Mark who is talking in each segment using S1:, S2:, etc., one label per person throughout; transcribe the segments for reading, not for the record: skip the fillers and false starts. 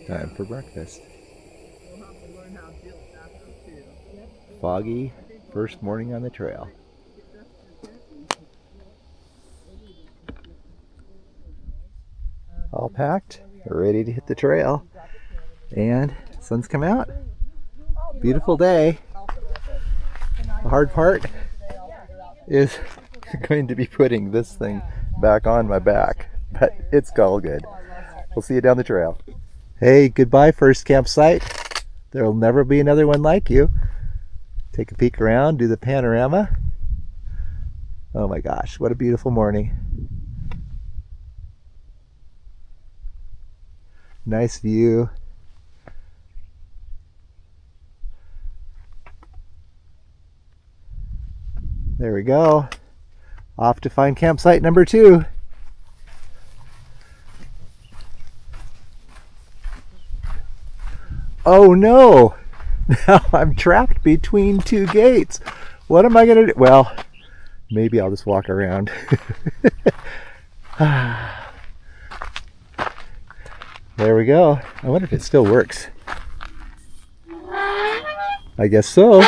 S1: Time for breakfast. Foggy first morning on the trail. All packed, ready to hit the trail. And sun's come out. Beautiful day. The hard part is going to be putting this thing back on my back, but it's all good. We'll see you down the trail. Hey, goodbye first campsite. There'll never be another one like you. Take a peek around, do the panorama. Oh my gosh, what a beautiful morning. Nice view. There we go. Off to find campsite number 2. Oh no! Now I'm trapped between 2 gates. What am I gonna do? Well, maybe I'll just walk around. There we go. I wonder if it still works. I guess so.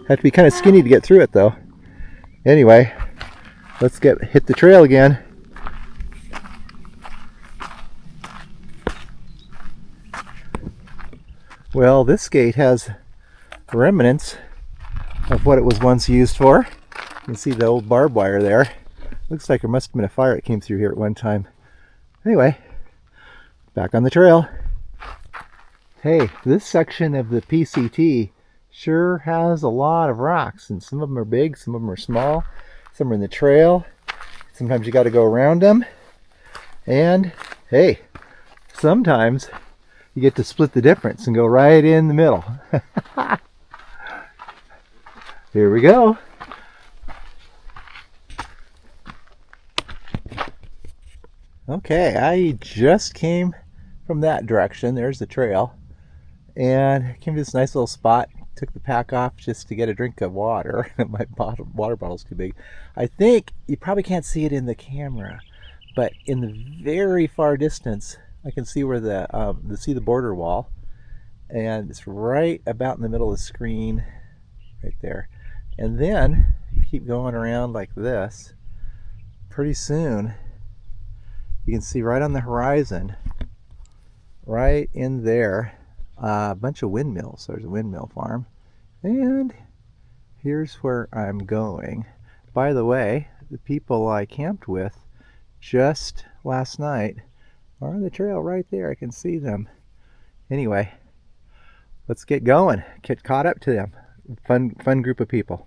S1: Have to be kind of skinny to get through it though. Anyway, let's hit the trail again. Well, this gate has remnants of what it was once used for. You can see the old barbed wire there. Looks like there must have been a fire that came through here at one time. Anyway, back on the trail. Hey, this section of the PCT sure has a lot of rocks, and some of them are big, some of them are small, some are in the trail. Sometimes you got to go around them. And hey, sometimes you get to split the difference and go right in the middle. Here we go. Okay, I just came from that direction. There's the trail. And came to this nice little spot. Took the pack off just to get a drink of water. My water bottle's too big. I think you probably can't see it in the camera, but in the very far distance, I can see where the border wall, and it's right about in the middle of the screen, right there. And then if you keep going around like this, pretty soon you can see right on the horizon, right in there, a bunch of windmills. There's a windmill farm, and here's where I'm going. By the way, the people I camped with just last night are on the trail right there. I can see them. Anyway, let's get going. Get caught up to them. Fun group of people.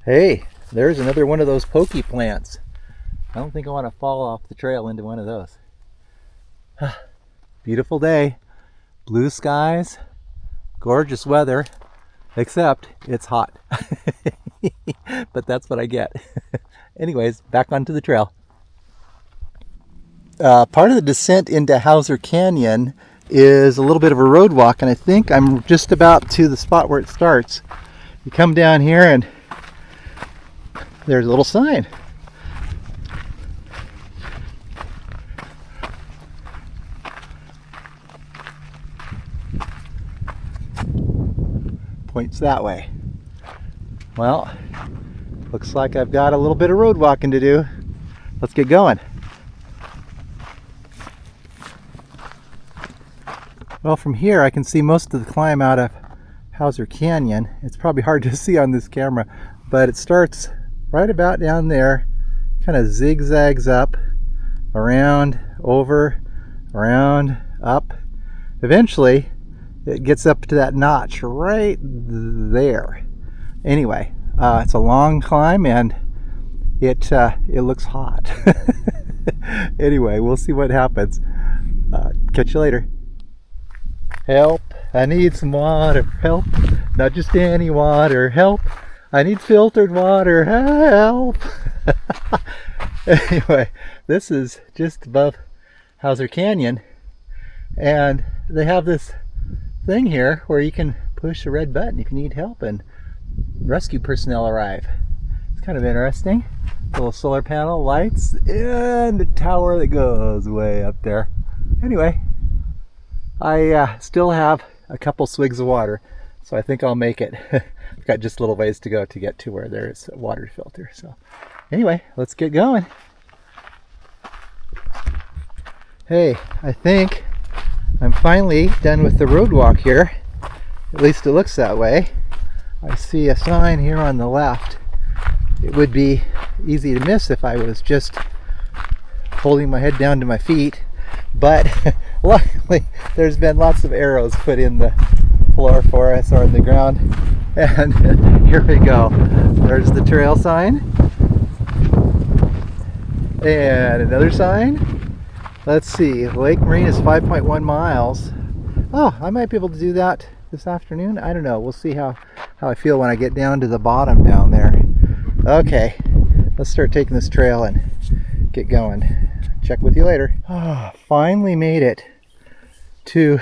S1: Hey, there's another one of those pokey plants. I don't think I want to fall off the trail into one of those. Beautiful day, blue skies, gorgeous weather, except it's hot. But that's what I get. Anyways, back onto the trail. Part of the descent into Hauser Canyon is a little bit of a road walk, and I think I'm just about to the spot where it starts. You come down here and there's a little sign. Points that way. Well, looks like I've got a little bit of road walking to do. Let's get going. Well, from here I can see most of the climb out of Hauser Canyon. It's probably hard to see on this camera, but it starts right about down there, kind of zigzags up, around, over, around, up. Eventually it gets up to that notch right there. Anyway, it's a long climb, and it looks hot. Anyway, we'll see what happens. Catch you later. Help, I need some water. Help, not just any water. Help, I need filtered water. Help. Anyway, this is just above Hauser Canyon, and they have this thing here where you can push a red button if you need help and rescue personnel arrive. It's kind of interesting. Little solar panel, lights, and a tower that goes way up there. Anyway, I still have a couple swigs of water, so I think I'll make it. I've got just a little ways to go to get to where there's a water filter. So anyway, let's get going. Hey, I think I'm finally done with the road walk here. At least it looks that way. I see a sign here on the left. It would be easy to miss if I was just holding my head down to my feet, but luckily there's been lots of arrows put in the floor for us, or in the ground, and here we go. There's the trail sign, and another sign. Let's see, Lake Morena is 5.1 miles. Oh, I might be able to do that this afternoon. I don't know. We'll see how I feel when I get down to the bottom down there. Okay, let's start taking this trail and get going. Check with you later. Oh, finally made it to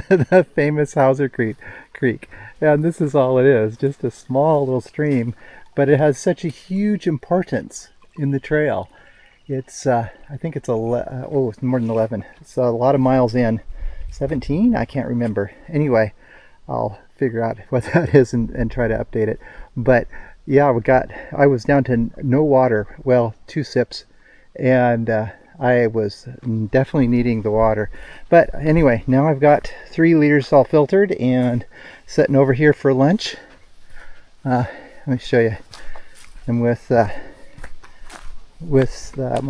S1: the famous Hauser Creek. And this is all it is, just a small little stream, but it has such a huge importance in the trail. It's, I think it's, it's more than 11. It's a lot of miles in. 17? I can't remember. Anyway, I'll figure out what that is and try to update it. But yeah, I was down to no water, well, 2 sips, and I was definitely needing the water. But anyway, now I've got 3 liters all filtered and sitting over here for lunch. Let me show you. I'm with my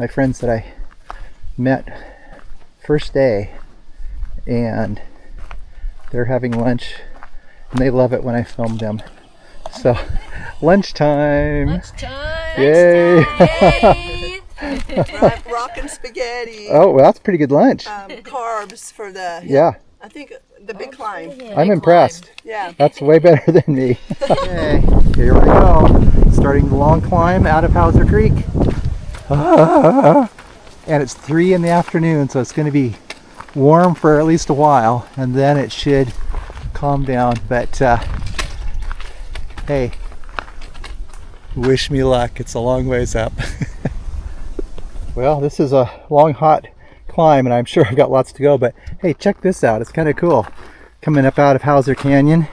S1: friends that I met first day, and they're having lunch, and they love it when I film them. So, lunchtime!
S2: Lunchtime!
S1: Yay!
S3: Rockin' spaghetti.
S1: Oh, well, that's a pretty good lunch.
S3: Carbs for the,
S1: Yeah.
S3: I think the big climb.
S1: I'm impressed.
S3: Yeah.
S1: That's way better than me. Okay, here we go. Starting the long climb out of Hauser Creek. And it's 3 in the afternoon, so it's going to be warm for at least a while, and then it should calm down. But hey, wish me luck. It's a long ways up. Well, this is a long, hot climb, and I'm sure I've got lots to go, but hey, check this out. It's kind of cool. Coming up out of Hauser Canyon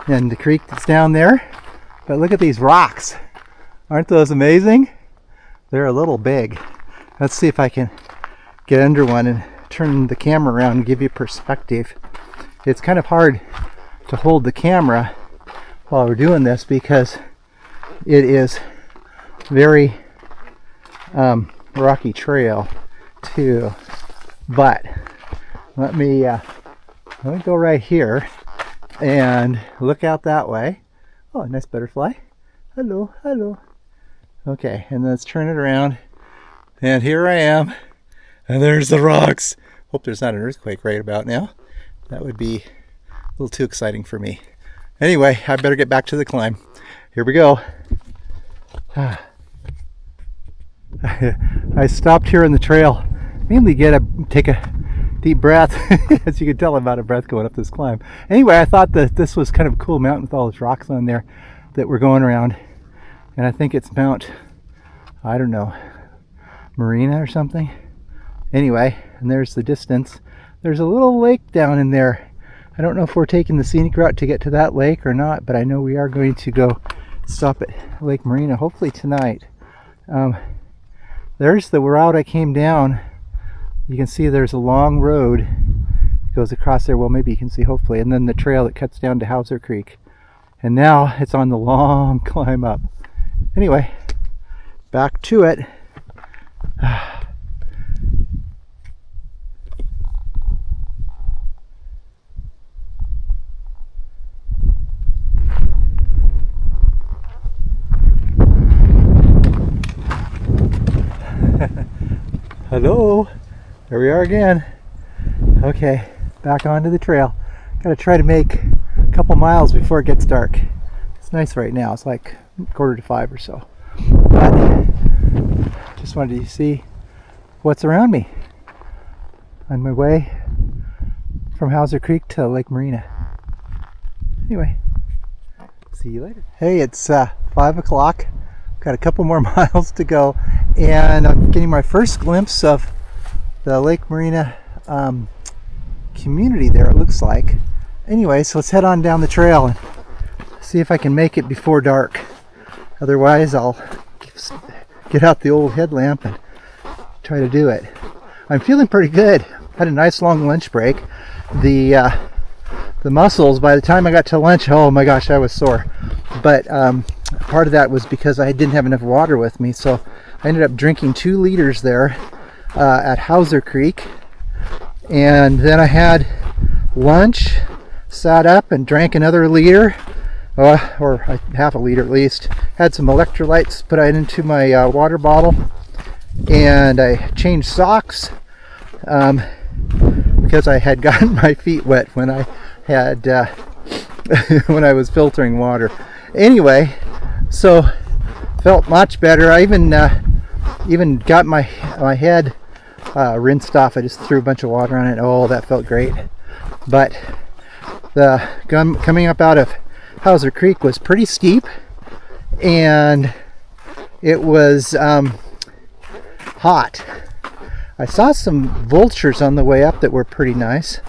S1: and the creek that's down there. But look at these rocks. Aren't those amazing? They're a little big. Let's see if I can get under one and turn the camera around and give you perspective. It's kind of hard to hold the camera while we're doing this because it is very rocky trail too. But let me go right here and look out that way. Oh, a nice butterfly. Hello, hello. Okay, and let's turn it around. And here I am. And there's the rocks. Hope there's not an earthquake right about now. That would be a little too exciting for me. Anyway, I better get back to the climb. Here we go. I stopped here on the trail, mainly take a deep breath. As you can tell, I'm out of breath going up this climb. Anyway, I thought that this was kind of a cool mountain with all those rocks on there that we're going around. And I think it's Mount, I don't know, Morena or something. Anyway, and there's the distance. There's a little lake down in there. I don't know if we're taking the scenic route to get to that lake or not, but I know we are going to go stop at Lake Morena, hopefully tonight. There's the route I came down. You can see there's a long road that goes across there. Well, maybe you can see, hopefully. And then the trail that cuts down to Hauser Creek. And now it's on the long climb up. Anyway, back to it. Hello. There we are again. Okay, back onto the trail. Gotta try to make a couple miles before it gets dark. It's nice right now. It's like 4:45 or so. But just wanted to see what's around me on my way from Hauser Creek to Lake Morena. Anyway, see you later. Hey, it's 5 o'clock. Got a couple more miles to go, and I'm getting my first glimpse of the Lake Morena community there, it looks like. Anyway, so let's head on down the trail and see if I can make it before dark. Otherwise, I'll get out the old headlamp and try to do it. I'm feeling pretty good. Had a nice long lunch break. The muscles, by the time I got to lunch, oh my gosh, I was sore. But part of that was because I didn't have enough water with me, so I ended up drinking 2 liters there at Hauser Creek. And then I had lunch, sat up and drank another liter, or half a liter at least. Had some electrolytes, put it into my water bottle, and I changed socks because I had gotten my feet wet when I had when I was filtering water. Anyway, so felt much better. I even got my head rinsed off. I just threw a bunch of water on it. Oh, that felt great. But the coming up out of Hauser Creek was pretty steep, and it was hot. I saw some vultures on the way up that were pretty nice.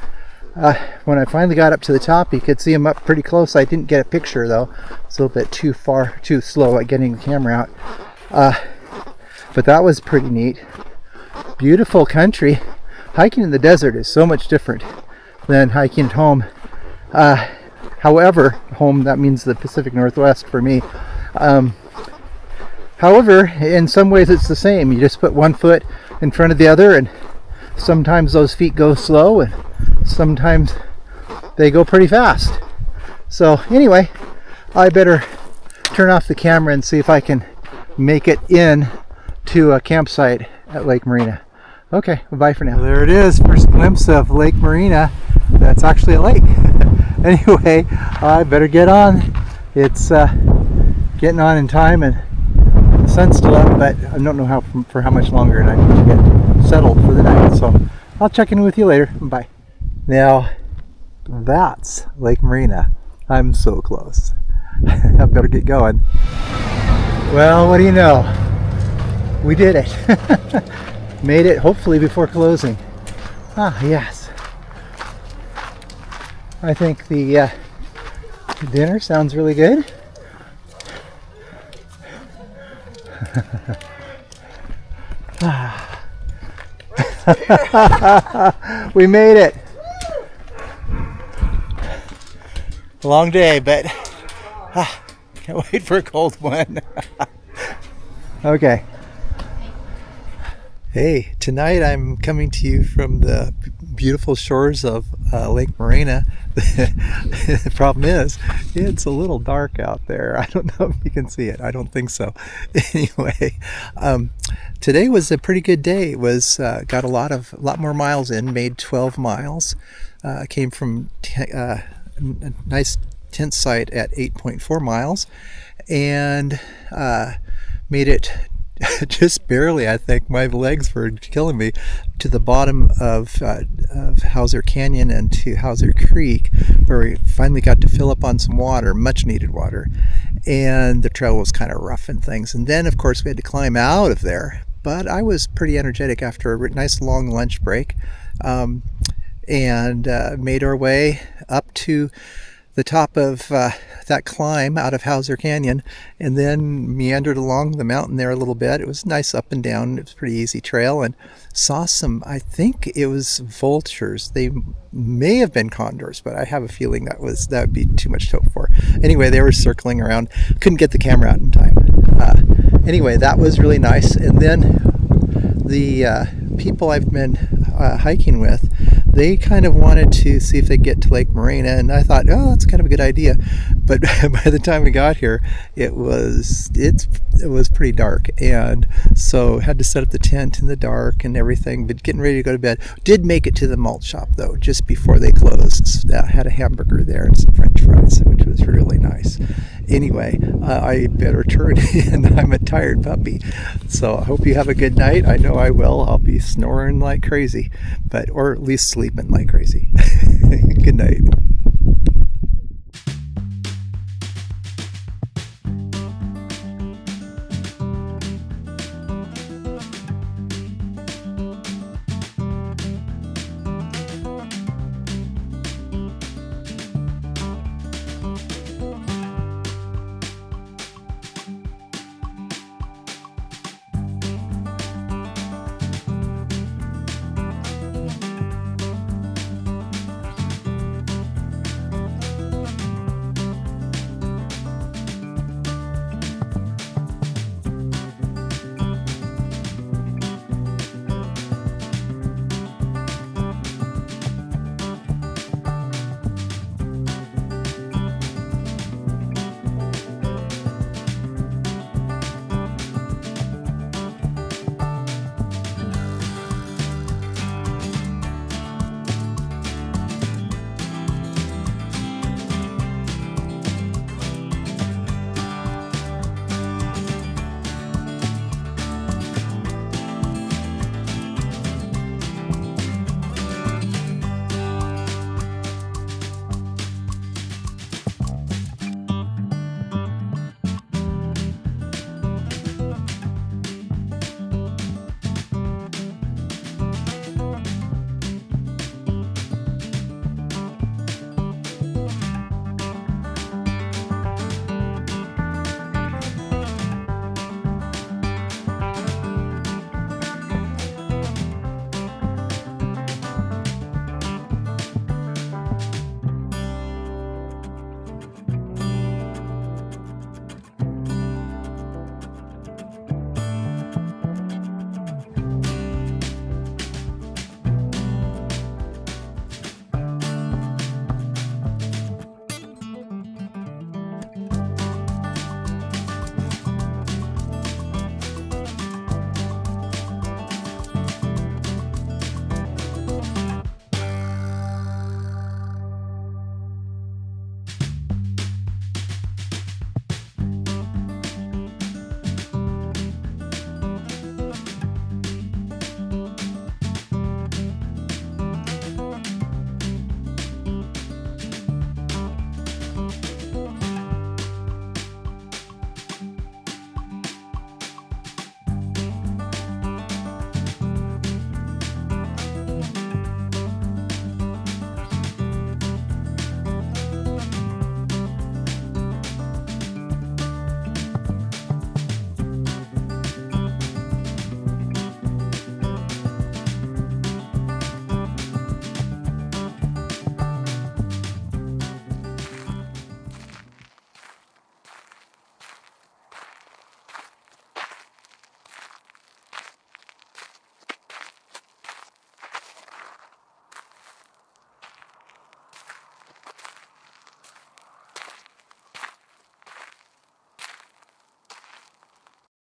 S1: When I finally got up to the top, you could see them up pretty close. I didn't get a picture though. It's a little bit too slow at getting the camera out. But that was pretty neat. Beautiful country. Hiking in the desert is so much different than hiking at home. However, home, that means the Pacific Northwest for me. However, in some ways it's the same. You just put one foot in front of the other, and sometimes those feet go slow and sometimes they go pretty fast. So anyway, I better turn off the camera and see if I can make it in to a campsite at Lake Morena. Okay, well, bye for now. There it is, first glimpse of Lake Morena. That's actually a lake. Anyway, I better get on. It's getting on in time, and the sun's still up, but I don't know for how much longer, and I need to get settled for the night. So I'll check in with you later. Bye. Now, that's Lake Morena. I'm so close. I better get going. Well, what do you know? We did it. Made it, hopefully before closing. Ah, yes. I think the dinner sounds really good. We made it. A long day, but can't wait for a cold one. Okay. Hey, tonight I'm coming to you from the beautiful shores of Lake Morena. The problem is, it's a little dark out there. I don't know if you can see it. I don't think so. Anyway, today was a pretty good day. It was got a lot more miles in. Made 12 miles. Came from a nice tent site at 8.4 miles, and made it just barely. I think my legs were killing me, to the bottom of Hauser Canyon and to Hauser Creek, where we finally got to fill up on some water, much needed water. And the trail was kind of rough and things. And then, of course, we had to climb out of there. But I was pretty energetic after a nice long lunch break, and made our way up to the top of that climb out of Hauser Canyon, and then meandered along the mountain there a little bit. It was nice up and down. It was a pretty easy trail, and saw some, I think it was vultures. They may have been condors, but I have a feeling that would be too much to hope for. Anyway, they were circling around. Couldn't get the camera out in time. Anyway, that was really nice. And then the people I've been hiking with, they kind of wanted to see if they get to Lake Morena, and I thought, oh, that's kind of a good idea. But by the time we got here, it was pretty dark, and so had to set up the tent in the dark and everything. But getting ready to go to bed. Did make it to the malt shop though, just before they closed. Had a hamburger there and some French fries, which was really nice. Anyway, I better turn in. I'm a tired puppy, so I hope you have a good night. I know I will. I'll be snoring like crazy, or at least sleeping like crazy. Good night.